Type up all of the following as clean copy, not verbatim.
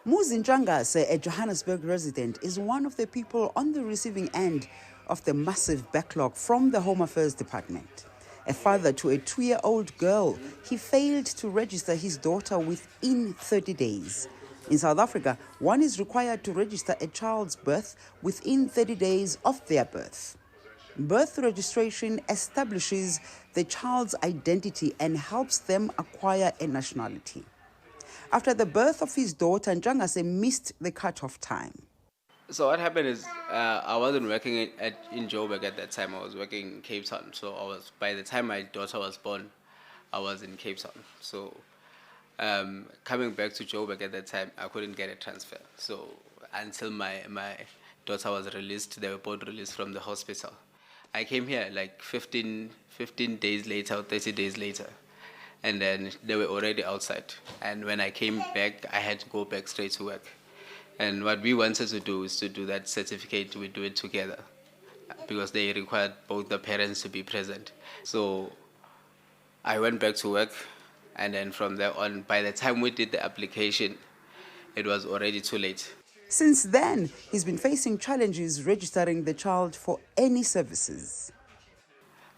Muzi Njangase, a Johannesburg resident, is one of the people on the receiving end of the massive backlog from the Home Affairs Department. A father to a 2-year-old girl, he failed to register his daughter within 30 days. In South Africa, one is required to register a child's birth within 30 days of their birth. Birth registration establishes the child's identity and helps them acquire a nationality. After the birth of his daughter, Njangase missed the cutoff time. So what happened is I wasn't working in Joburg at that time. I was working in Cape Town. So by the time my daughter was born, I was in Cape Town. So coming back to Joburg at that time, I couldn't get a transfer. So until my daughter was released, they were both released from the hospital. I came here like 15 days later or 30 days later. And then they were already outside. And when I came back, I had to go back straight to work. And what we wanted to do is to do that certificate, we do it together because they required both the parents to be present. So I went back to work, and then from there on, by the time we did the application, it was already too late. Since then, he's been facing challenges registering the child for any services.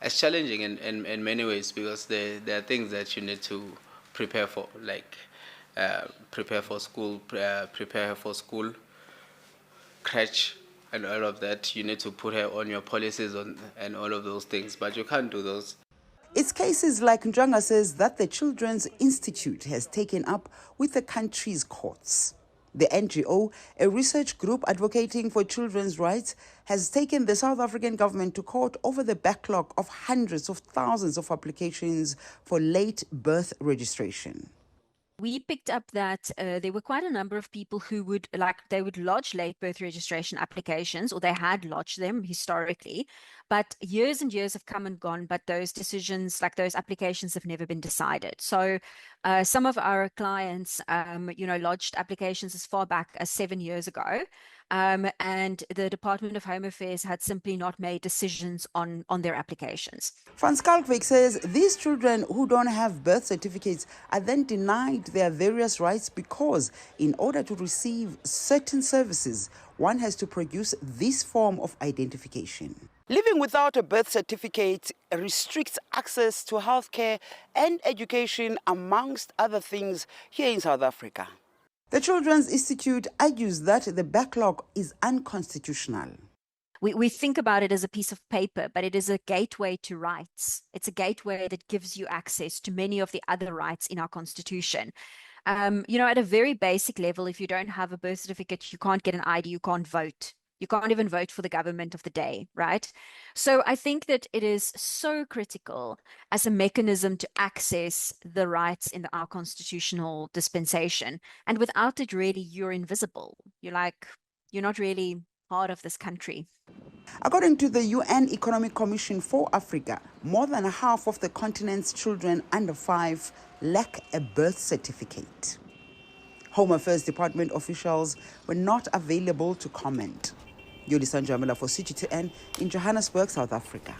It's challenging in many ways because there are things that you need to prepare for, like prepare for school, crèche, and all of that. You need to put her on your policies and all of those things, but you can't do those. It's cases like Njanga says that the Children's Institute has taken up with the country's courts. The NGO, a research group advocating for children's rights, has taken the South African government to court over the backlog of hundreds of thousands of applications for late birth registration. We picked up that there were quite a number of people who would lodge late birth registration applications, or they had lodged them historically, but years and years have come and gone, but those decisions, like those applications, have never been decided. So some of our clients, lodged applications as far back as 7 years ago. And the Department of Home Affairs had simply not made decisions on their applications. Van Skalkwyk says these children who don't have birth certificates are then denied their various rights because in order to receive certain services, one has to produce this form of identification. Living without a birth certificate restricts access to healthcare and education, amongst other things, here in South Africa. The Children's Institute argues that the backlog is unconstitutional. We think about it as a piece of paper, but it is a gateway to rights. It's a gateway that gives you access to many of the other rights in our Constitution. At a very basic level, if you don't have a birth certificate, you can't get an ID, you can't vote. You can't even vote for the government of the day, right? So I think that it is so critical as a mechanism to access the rights in our constitutional dispensation. And without it, really, you're invisible. You're not really part of this country. According to the UN Economic Commission for Africa, more than half of the continent's children under 5 lack a birth certificate. Home Affairs Department officials were not available to comment. Yoli Sanjamela for CGTN in Johannesburg, South Africa.